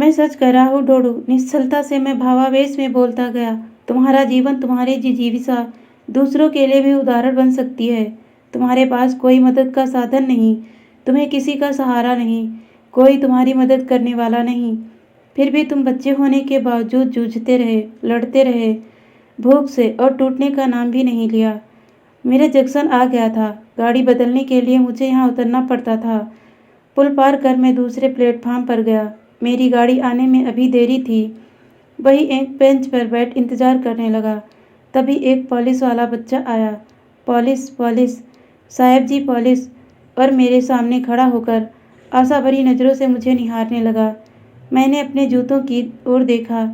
मैं सच कह रहा हूँ ढोड़ू, निश्चलता से मैं भावावेश में बोलता गया। तुम्हारा जीवन, तुम्हारी जिजीविका दूसरों के लिए भी उदाहरण बन सकती है। तुम्हारे पास कोई मदद का साधन नहीं, तुम्हें किसी का सहारा नहीं, कोई तुम्हारी मदद करने वाला नहीं। फिर भी तुम बच्चे होने के बावजूद जूझते रहे, लड़ते रहे, भूख से, और टूटने का नाम भी नहीं लिया। मेरा जंक्शन आ गया था। गाड़ी बदलने के लिए मुझे यहाँ उतरना पड़ता था। पुल पार कर मैं दूसरे प्लेटफार्म पर गया। मेरी गाड़ी आने में अभी देरी थी। वही एक बेंच पर बैठ इंतजार करने लगा। तभी एक पुलिस वाला बच्चा आया। पुलिस, पुलिस, साहब जी पुलिस, और मेरे सामने खड़ा होकर आशा भरी नज़रों से मुझे निहारने लगा। मैंने अपने जूतों की ओर देखा।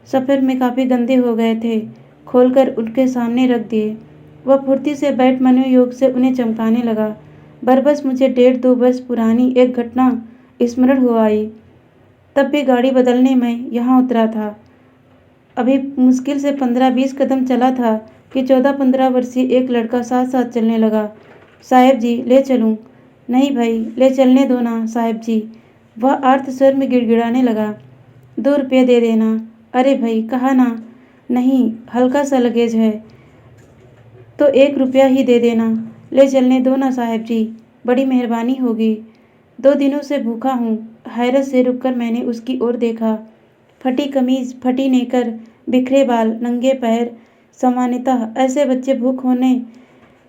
सफ़र में काफ़ी गंदे हो गए थे। खोलकर उनके सामने रख दिए। वह फुर्ती से बैठ मनोयोग से उन्हें चमकाने लगा। बरबस मुझे 1.5-2 वर्ष पुरानी एक घटना स्मरण हो आई। तब भी गाड़ी बदलने में यहाँ उतरा था। अभी मुश्किल से 15-20 कदम चला था कि 14-15 वर्षीय एक लड़का साथ साथ चलने लगा। साहब जी, ले चलूं? नहीं भाई, ले चलने दो ना साहब जी। वह आर्त स्वर में गिड़गिड़ाने लगा। 2 रुपये दे देना। अरे भाई, कहा ना। नहीं, हल्का सा लगेज है तो 1 रुपया ही दे देना। ले चलने दो ना साहब जी, बड़ी मेहरबानी होगी। 2 दिनों से भूखा हूँ। हैरत से रुककर मैंने उसकी ओर देखा। फटी कमीज, फटी नेकर, बिखरे बाल, नंगे पैर। सामान्यतः ऐसे बच्चे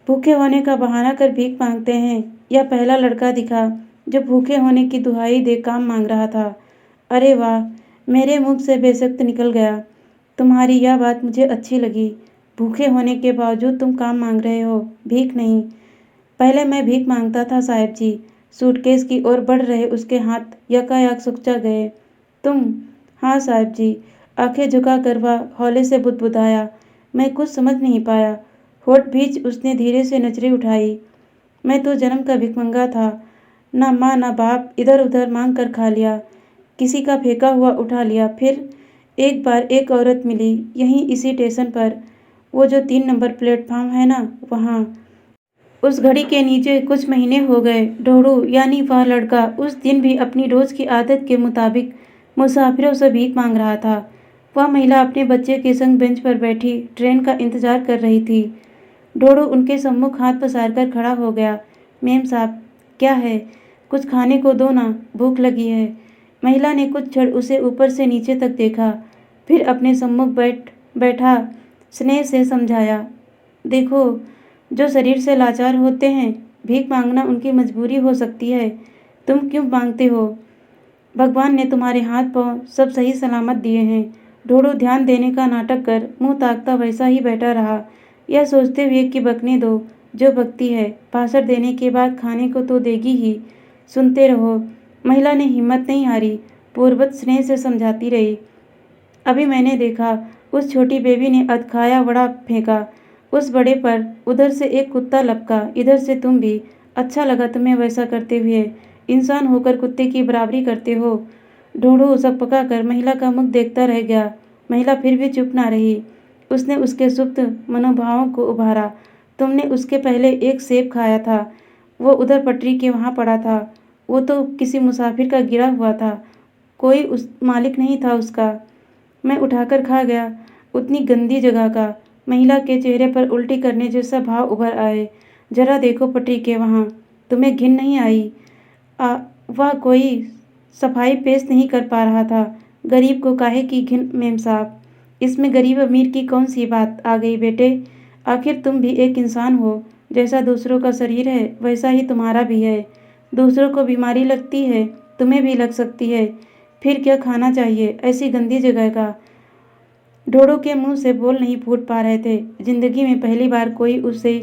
भूखे होने का बहाना कर भीख मांगते हैं। यह पहला लड़का दिखा जो भूखे होने की दुहाई दे काम मांग रहा था। अरे वाह, मेरे मुंह से बेशक्त निकल गया। तुम्हारी यह बात मुझे अच्छी लगी। भूखे होने के बावजूद तुम काम मांग रहे हो, भीख नहीं। पहले मैं भीख मांगता था साहब जी। सूटकेस की ओर बढ़ रहे उसके हाथ यकायक सुकचा गए। तुम? हाँ साहब जी। आंखें झुकाकर वह हौले से बुदबुदाया। मैं कुछ समझ नहीं पाया। होठ भींच उसने धीरे से नजरें उठाई। मैं तो जन्म का भिखमंगा था। ना माँ ना बाप, इधर उधर मांग कर खा लिया, किसी का फेंका हुआ उठा लिया। फिर एक बार एक औरत मिली, यहीं इसी स्टेशन पर, वो जो 3 नंबर प्लेटफार्म है ना, वहाँ। उस घड़ी के नीचे कुछ महीने हो गए। ढोड़ू यानी वह लड़का उस दिन भी अपनी रोज की आदत के मुताबिक मुसाफिरों से भीख मांग रहा था। वह महिला अपने बच्चे के संग बेंच पर बैठी ट्रेन का इंतजार कर रही थी। ढोड़ू उनके सम्मुख हाथ पसारकर खड़ा हो गया। मेम साहब, क्या है? कुछ खाने को दो ना, भूख लगी है। महिला ने कुछ क्षण उसे ऊपर से नीचे तक देखा, फिर अपने सम्मुख बैठा स्नेह से समझाया। देखो, जो शरीर से लाचार होते हैं, भीख मांगना उनकी मजबूरी हो सकती है। तुम क्यों मांगते हो? भगवान ने तुम्हारे हाथ पांव सब सही सलामत दिए हैं। ढोड़ू ध्यान देने का नाटक कर मुंह ताकता वैसा ही बैठा रहा, यह सोचते हुए कि बकने दो, जो बकती है, भाषण देने के बाद खाने को तो देगी ही, सुनते रहो। महिला ने हिम्मत नहीं हारी, पूर्ववत स्नेह से समझाती रही। अभी मैंने देखा, उस छोटी बेबी ने अधखाया वड़ा फेंका उस बड़े पर, उधर से एक कुत्ता लपका, इधर से तुम भी। अच्छा लगा तुम्हें वैसा करते हुए। इंसान होकर कुत्ते की बराबरी करते हो। ढोड़ू सकपका कर महिला का मुख देखता रह गया। महिला फिर भी चुप ना रही। उसने उसके सुप्त मनोभावों को उभारा। तुमने उसके पहले एक सेब खाया था, वो उधर पटरी के वहाँ पड़ा था। वो तो किसी मुसाफिर का गिरा हुआ था, कोई उस मालिक नहीं था उसका। मैं उठाकर खा गया, उतनी गंदी जगह का। महिला के चेहरे पर उल्टी करने जैसा भाव उभर आए। जरा देखो पटरी के वहाँ, तुम्हें घिन नहीं आई? वह कोई सफाई पेश नहीं कर पा रहा था। गरीब को काहे की घिन मेम साहब? इसमें गरीब अमीर की कौन सी बात आ गई बेटे? आखिर तुम भी एक इंसान हो। जैसा दूसरों का शरीर है वैसा ही तुम्हारा भी है। दूसरों को बीमारी लगती है, तुम्हें भी लग सकती है। फिर क्या खाना चाहिए ऐसी गंदी जगह का? ढोड़ों के मुंह से बोल नहीं फूट पा रहे थे। जिंदगी में पहली बार कोई उससे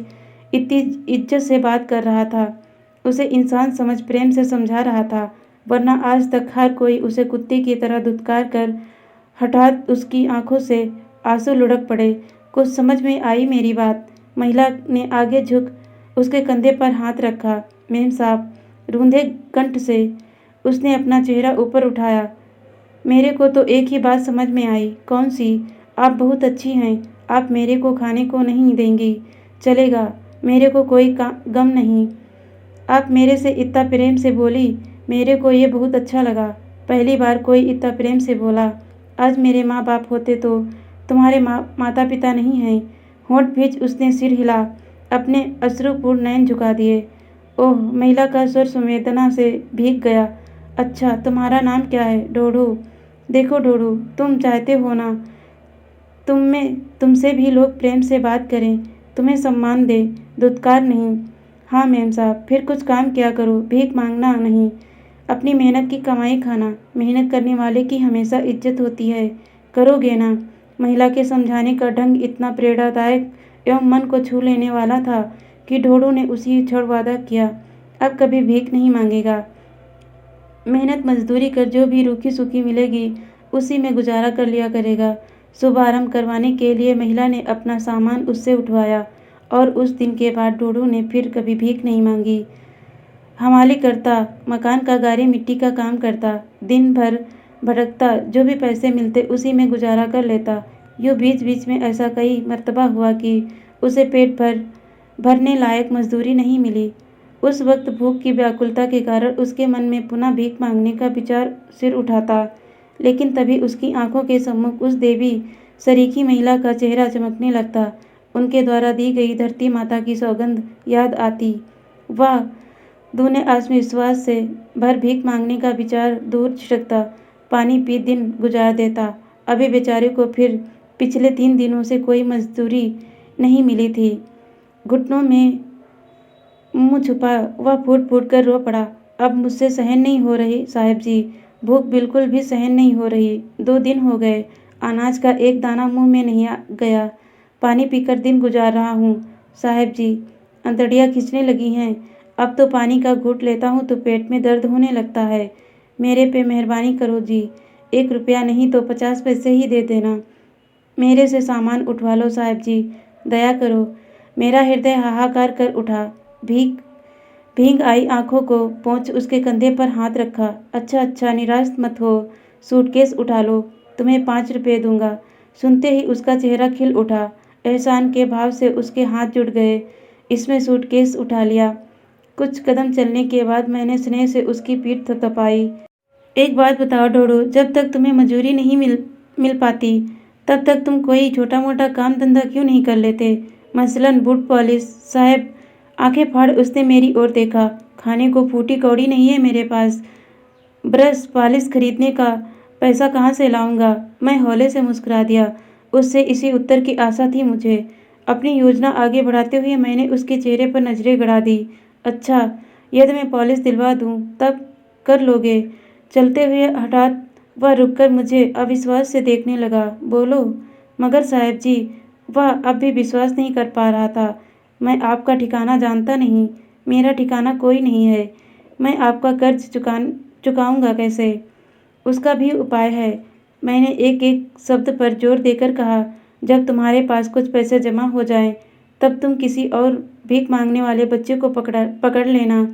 इतनी इज्जत से बात कर रहा था, उसे इंसान समझ प्रेम से समझा रहा था। वरना आज तक हर कोई उसे कुत्ते की तरह धुतकार कर हठात उसकी आंखों से आंसू लुढ़क पड़े। कुछ समझ में आई मेरी बात? महिला ने आगे झुक उसके कंधे पर हाथ रखा। मेम साहब, रूंधे कंठ से उसने अपना चेहरा ऊपर उठाया। मेरे को तो एक ही बात समझ में आई। कौन सी? आप बहुत अच्छी हैं। आप मेरे को खाने को नहीं देंगी, चलेगा, मेरे को कोई गम नहीं। आप मेरे से इतना प्रेम से बोली, मेरे को ये बहुत अच्छा लगा। पहली बार कोई इतना प्रेम से बोला। आज मेरे माँ बाप होते तो तुम्हारे माता पिता नहीं हैं। होंठ भींच उसने सिर हिला अपने अश्रुपूर्ण नयन झुका दिए। ओह, महिला का स्वर संवेदना से भीग गया। अच्छा, तुम्हारा नाम क्या है? ढोढ़ू। देखो ढोढ़ू, तुम चाहते हो ना तुमसे भी लोग प्रेम से बात करें, तुम्हें सम्मान दे, दुत्कार नहीं। हाँ मेम साहब, फिर कुछ काम किया करो, भीख मांगना नहीं, अपनी मेहनत की कमाई खाना। मेहनत करने वाले की हमेशा इज्जत होती है, करोगे ना? महिला के समझाने का ढंग इतना प्रेरणादायक एवं मन को छू लेने वाला था कि ढोढ़ू ने उसी क्षण वादा किया, अब कभी भीख नहीं मांगेगा। मेहनत मजदूरी कर जो भी रूखी सूखी मिलेगी उसी में गुजारा कर लिया करेगा। शुभारंभ करवाने के लिए महिला ने अपना सामान उससे उठवाया और उस दिन के बाद ढोढ़ू ने फिर कभी भीख नहीं मांगी। हमाली करता, मकान का गारी मिट्टी का काम करता, दिन भर भटकता, जो भी पैसे मिलते उसी में गुजारा कर लेता। यूँ बीच बीच में ऐसा कई मर्तबा हुआ कि उसे पेट भरने लायक मजदूरी नहीं मिली। उस वक्त भूख की व्याकुलता के कारण उसके मन में पुनः भीख मांगने का विचार सिर उठाता, लेकिन तभी उसकी आंखों के सम्मुख उस देवी सरीखी महिला का चेहरा चमकने लगता। उनके द्वारा दी गई धरती माता की सौगंध याद आती। वाह, दूने आत्मविश्वास से भर भीख मांगने का विचार दूर छिटकता, पानी पी दिन गुजार देता। अभी बेचारे को फिर पिछले 3 दिनों से कोई मजदूरी नहीं मिली थी। घुटनों में मुंह छुपा वह फूट फूट कर रो पड़ा। अब मुझसे सहन नहीं हो रही साहब जी, भूख बिल्कुल भी सहन नहीं हो रही। 2 दिन हो गए, अनाज का एक दाना मुंह में नहीं गया। पानी पीकर दिन गुजार रहा हूँ साहब जी, अंतड़ियाँ खींचने लगी हैं। अब तो पानी का घूंट लेता हूँ तो पेट में दर्द होने लगता है। मेरे पे मेहरबानी करो जी, 1 रुपया नहीं तो 50 पैसे ही दे देना। मेरे से सामान उठवा लो साहब जी, दया करो। मेरा हृदय हाहाकार कर उठा। भीग आई आंखों को पोंछ उसके कंधे पर हाथ रखा। अच्छा अच्छा, निराश मत हो, सूटकेस उठा लो, तुम्हें 5 रुपये दूंगा। सुनते ही उसका चेहरा खिल उठा। एहसान के भाव से उसके हाथ जुड़ गए। इसमें सूटकेस उठा लिया। कुछ कदम चलने के बाद मैंने स्नेह से उसकी पीठ थपथपाई। एक बात बताओ ढोढ़ू, जब तक तुम्हें मजूरी नहीं मिल पाती तब तक तुम कोई छोटा मोटा काम धंधा क्यों नहीं कर लेते? मसलन बूट पॉलिश। साहब, आंखें फाड़ उसने मेरी ओर देखा। खाने को फूटी कौड़ी नहीं है मेरे पास, ब्रश पॉलिश खरीदने का पैसा कहाँ से लाऊंगा? मैं हौले से मुस्कुरा दिया। उससे इसी उत्तर की आशा थी मुझे। अपनी योजना आगे बढ़ाते हुए मैंने उसके चेहरे पर नजरें गड़ा दी। अच्छा, यदि मैं पॉलिश दिलवा दूं तब कर लोगे? चलते हुए हठात वह रुककर मुझे अविश्वास से देखने लगा। बोलो। मगर साहब जी, वह अब भी विश्वास नहीं कर पा रहा था। मैं आपका ठिकाना जानता नहीं, मेरा ठिकाना कोई नहीं है। मैं आपका कर्ज चुकाऊंगा कैसे? उसका भी उपाय है। मैंने एक एक शब्द पर जोर देकर कहा। जब तुम्हारे पास कुछ पैसे जमा हो जाएं, तब तुम किसी और भीख मांगने वाले बच्चे को पकड़ लेना,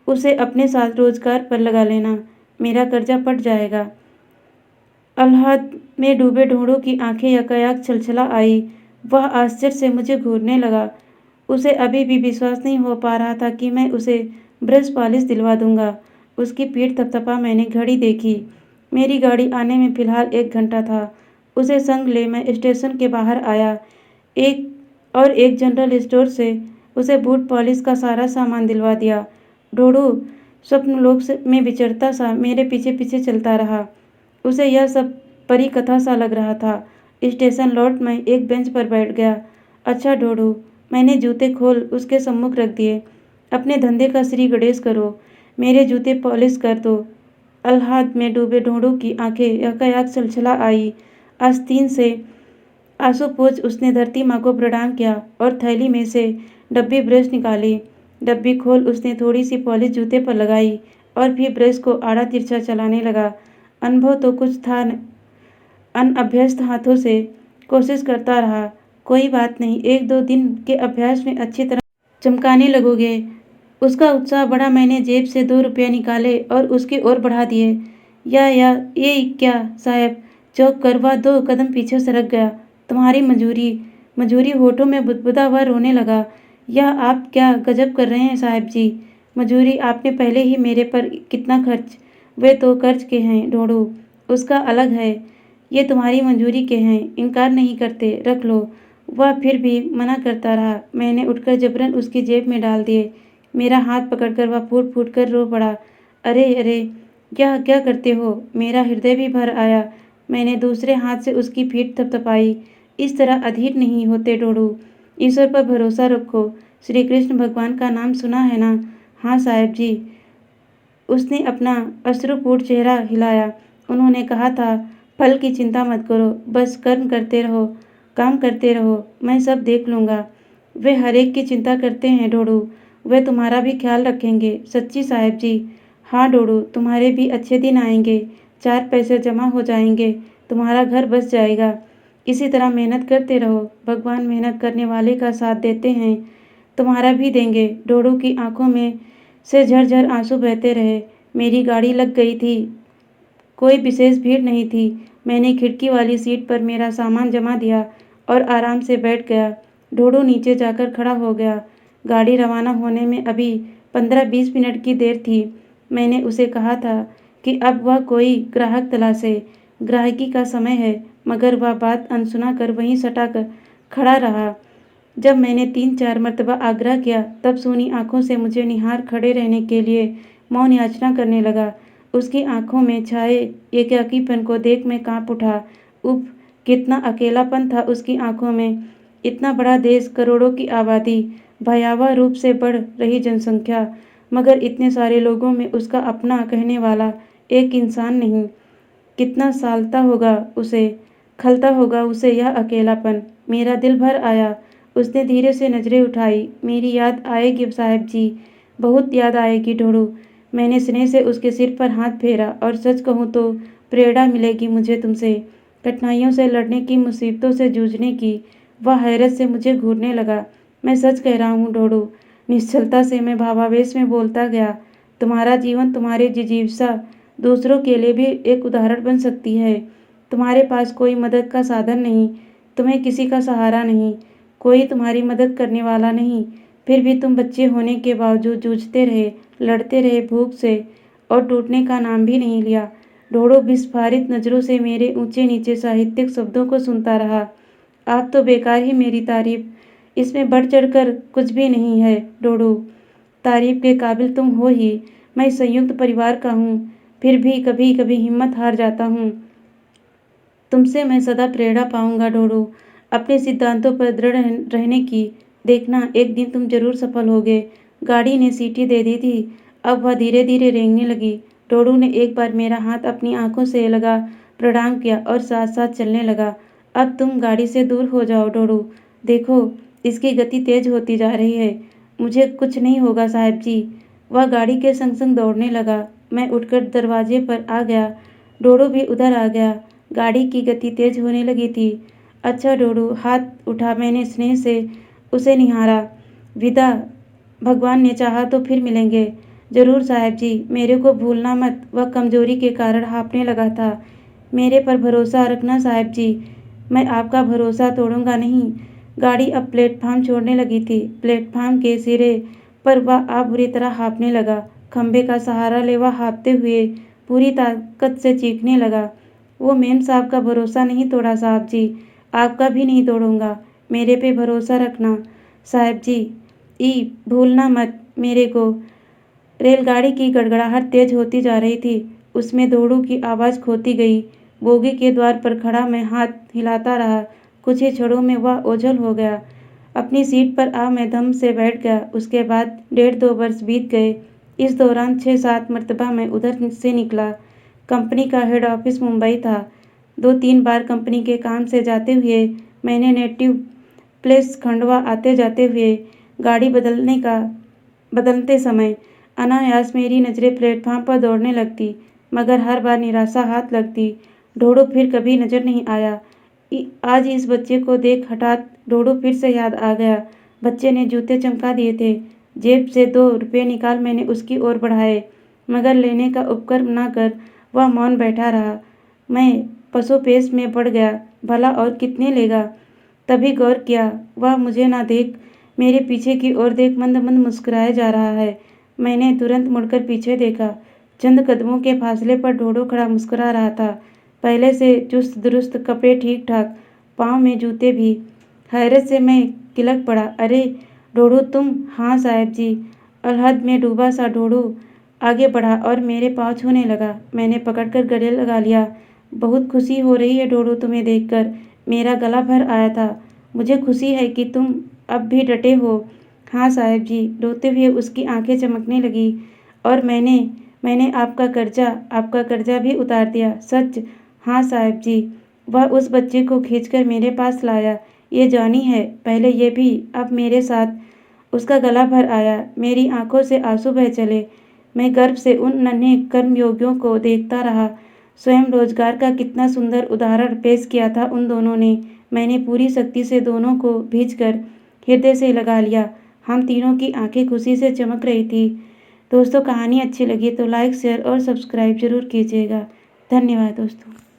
उसे अपने साथ रोजगार पर लगा लेना, मेरा कर्जा पट जाएगा। आह्लाद में डूबे ढोढ़ू की आंखें यकायक छलछला आई। वह आश्चर्य से मुझे घूरने लगा। उसे अभी भी विश्वास नहीं हो पा रहा था कि मैं उसे ब्रश पॉलिश दिलवा दूंगा। उसकी पीठ थपथपा मैंने घड़ी देखी। मेरी गाड़ी आने में फिलहाल 1 घंटा था। उसे संग ले मैं स्टेशन के बाहर आया। एक जनरल स्टोर से उसे बूट पॉलिश का सारा सामान दिलवा दिया। ढोढ़ू स्वप्नलोक में विचरता सा मेरे पीछे पीछे चलता रहा। उसे यह सब परी कथा सा लग रहा था। स्टेशन लौट मैं एक बेंच पर बैठ गया। अच्छा ढोढ़ू, मैंने जूते खोल उसके सम्मुख रख दिए। अपने धंधे का श्री गणेश करो, मेरे जूते पॉलिश कर दो। आह्लाद में डूबे ढोढ़ू की आंखें यकायक छलछला आई। आस्तीन से आंसू पोंछ उसने धरती माँ को प्रणाम किया और थैली में से डब्बी ब्रश निकाली। डब्बी खोल उसने थोड़ी सी पॉलिश जूते पर लगाई और फिर ब्रश को आड़ा तिरछा चलाने लगा। अनुभव तो कुछ था, अनअभ्यस्त हाथों से कोशिश करता रहा। कोई बात नहीं, 1-2 दिन के अभ्यास में अच्छी तरह चमकाने लगोगे। उसका उत्साह बढ़ा। मैंने जेब से 2 रुपया निकाले और उसकी ओर बढ़ा दिए। ये क्या साहब, चौंक कर वह 2 कदम पीछे सरक गया। तुम्हारी मजूरी होठों में बुदबुदा वह रोने लगा। यह आप क्या गजब कर रहे हैं साहब जी, मजूरी आपने पहले ही मेरे पर कितना खर्च। वे तो कर्ज के हैं ढोड़ू, उसका अलग है। ये तुम्हारी मंजूरी के हैं, इनकार नहीं करते, रख लो। वह फिर भी मना करता रहा। मैंने उठकर जबरन उसकी जेब में डाल दिए। मेरा हाथ पकड़कर वह फूट फूट कर रो पड़ा। अरे अरे, क्या क्या करते हो? मेरा हृदय भी भर आया। मैंने दूसरे हाथ से उसकी पीठ थपथपाई। इस तरह अधीर नहीं होते ढोड़ू, ईश्वर पर भरोसा रखो। श्री कृष्ण भगवान का नाम सुना है ना? हाँ साहब जी। उसने अपना अश्रुपूर्ण चेहरा हिलाया। उन्होंने कहा था, फल की चिंता मत करो, बस कर्म करते रहो, काम करते रहो, मैं सब देख लूँगा। वे हर एक की चिंता करते हैं ढोड़ू, वे तुम्हारा भी ख्याल रखेंगे। सच्ची साहब जी। हाँ ढोड़ू, तुम्हारे भी अच्छे दिन आएंगे, 4 पैसे जमा हो जाएंगे, तुम्हारा घर बस जाएगा। इसी तरह मेहनत करते रहो, भगवान मेहनत करने वाले का साथ देते हैं, तुम्हारा भी देंगे। ढोड़ू की आंखों में से झरझर आंसू बहते रहे। मेरी गाड़ी लग गई थी, कोई विशेष भीड़ नहीं थी। मैंने खिड़की वाली सीट पर मेरा सामान जमा दिया और आराम से बैठ गया। ढोड़ू नीचे जाकर खड़ा हो गया। गाड़ी रवाना होने में अभी 15-20 मिनट की देर थी। मैंने उसे कहा था कि अब वह कोई ग्राहक तलाशे, ग्राहकी का समय है, मगर वह बात अनसुना कर वहीं सटा कर खड़ा रहा। जब मैंने 3-4 मर्तबा आग्रह किया, तब सूनी आंखों से मुझे निहार खड़े रहने के लिए मौन याचना करने लगा। उसकी आंखों में छाए एकाकीपन को देख मैं कांप उठा। उफ, कितना अकेलापन था उसकी आंखों में। इतना बड़ा देश, करोड़ों की आबादी, भयावह रूप से बढ़ रही जनसंख्या, मगर इतने सारे लोगों में उसका अपना कहने वाला एक इंसान नहीं। कितना सालता होगा उसे, खलता होगा उसे यह अकेलापन। मेरा दिल भर आया। उसने धीरे से नजरें उठाई। मेरी याद आएगी साहब जी, बहुत याद आएगी ढोड़ू। मैंने स्नेह से उसके सिर पर हाथ फेरा। और सच कहूँ तो प्रेरणा मिलेगी मुझे तुमसे, कठिनाइयों से लड़ने की, मुसीबतों से जूझने की। वह हैरत से मुझे घूरने लगा। मैं सच कह रहा हूँ ढोड़ू। निश्चलता से मैं भावावेश में बोलता गया। तुम्हारा जीवन, तुम्हारी जिजीविका दूसरों के लिए भी एक उदाहरण बन सकती है। तुम्हारे पास कोई मदद का साधन नहीं, तुम्हें किसी का सहारा नहीं, कोई तुम्हारी मदद करने वाला नहीं, फिर भी तुम बच्चे होने के बावजूद जूझते रहे, लड़ते रहे भूख से, और टूटने का नाम भी नहीं लिया। ढोड़ू विस्फारित नज़रों से मेरे ऊंचे नीचे साहित्यिक शब्दों को सुनता रहा। आप तो बेकार ही मेरी तारीफ, इसमें बढ़ चढ़कर कुछ भी नहीं है ढोड़ू। तारीफ के काबिल तुम हो ही। मैं संयुक्त परिवार का हूँ, फिर भी कभी कभी हिम्मत हार जाता हूँ। तुमसे मैं सदा प्रेरणा पाऊंगा ढोड़ू, अपने सिद्धांतों पर दृढ़ रहने की। देखना, एक दिन तुम जरूर सफल होगे। गाड़ी ने सीटी दे दी थी। अब वह धीरे धीरे रेंगने लगी। ढोड़ू ने एक बार मेरा हाथ अपनी आंखों से लगा, प्रणाम किया और साथ साथ चलने लगा। अब तुम गाड़ी से दूर हो जाओ ढोड़ू, देखो इसकी गति तेज होती जा रही है। मुझे कुछ नहीं होगा साहब जी। वह गाड़ी के संग संग दौड़ने लगा। मैं उठकर दरवाजे पर आ गया। ढोड़ू भी उधर आ गया। गाड़ी की गति तेज होने लगी थी। अच्छा ढोड़ू, हाथ उठा। मैंने स्नेह से उसे निहारा। विदा, भगवान ने चाहा तो फिर मिलेंगे। जरूर साहब जी, मेरे को भूलना मत। वह कमजोरी के कारण हाँफने लगा था। मेरे पर भरोसा रखना साहब जी, मैं आपका भरोसा तोड़ूंगा नहीं। गाड़ी अब प्लेटफार्म छोड़ने लगी थी। प्लेटफार्म के सिरे पर वह आप बुरी तरह हाँफने लगा। खंबे का सहारा ले वह हाँफते हुए पूरी ताकत से चीखने लगा। वो मेम साहब का भरोसा नहीं तोड़ा साहब जी, आपका भी नहीं तोड़ूंगा। मेरे पे भरोसा रखना साहब जी। भूलना मत मेरे को। रेलगाड़ी की गड़गड़ाहट तेज होती जा रही थी। उसमें ढोड़ू की आवाज़ खोती गई। बोगी के द्वार पर खड़ा मैं हाथ हिलाता रहा। कुछ ही क्षणों में वह ओझल हो गया। अपनी सीट पर आ मैं दम से बैठ गया। उसके बाद 1.5-2 वर्ष बीत गए। इस दौरान 6-7 मरतबा मैं उधर से निकला। कंपनी का हेड ऑफिस मुंबई था। 2-3 बार कंपनी के काम से जाते हुए मैंने नेटिव प्लेस खंडवा आते जाते हुए गाड़ी बदलते समय अनायास मेरी नज़रें प्लेटफार्म पर दौड़ने लगती, मगर हर बार निराशा हाथ लगती। ढोड़ू फिर कभी नजर नहीं आया। आज इस बच्चे को देख हठात ढोड़ू फिर से याद आ गया। बच्चे ने जूते चमका दिए थे। जेब से 2 रुपये निकाल मैंने उसकी ओर बढ़ाए, मगर लेने का उपक्रम न कर वह मौन बैठा रहा। मैं पसोपेश में पड़ गया। भला और कितने लेगा? तभी गौर किया, वह मुझे ना देख मेरे पीछे की ओर देख मंद मंद मुस्कुराए जा रहा है। मैंने तुरंत मुड़कर पीछे देखा। चंद कदमों के फासले पर ढोढो खड़ा मुस्कुरा रहा था। पहले से चुस्त दुरुस्त, कपड़े ठीक ठाक, पाँव में जूते भी। हैरत से मैं किलक पड़ा। अरे ढोढो तुम? हाँ साहब जी। अलहद में डूबा सा ढोढो आगे बढ़ा और मेरे पाँव छूने लगा। मैंने पकड़कर गले लगा लिया। बहुत खुशी हो रही है ढोढो तुम्हें देखकर। मेरा गला भर आया था। मुझे खुशी है कि तुम अब भी डटे हो। हाँ साहब जी। रोते हुए उसकी आंखें चमकने लगी। और मैंने आपका कर्जा भी उतार दिया। सच? हाँ साहब जी। वह उस बच्चे को खींचकर मेरे पास लाया। ये जॉनी है, पहले ये भी, अब मेरे साथ। उसका गला भर आया। मेरी आंखों से आंसू बह चले। मैं गर्व से उन नन्हे कर्मयोगियों को देखता रहा। स्वयं रोजगार का कितना सुंदर उदाहरण पेश किया था उन दोनों ने। मैंने पूरी शक्ति से दोनों को भींचकर हृदय से लगा लिया। हम तीनों की आंखें खुशी से चमक रही थी। दोस्तों, कहानी अच्छी लगी तो लाइक, शेयर और सब्सक्राइब जरूर कीजिएगा। धन्यवाद दोस्तों।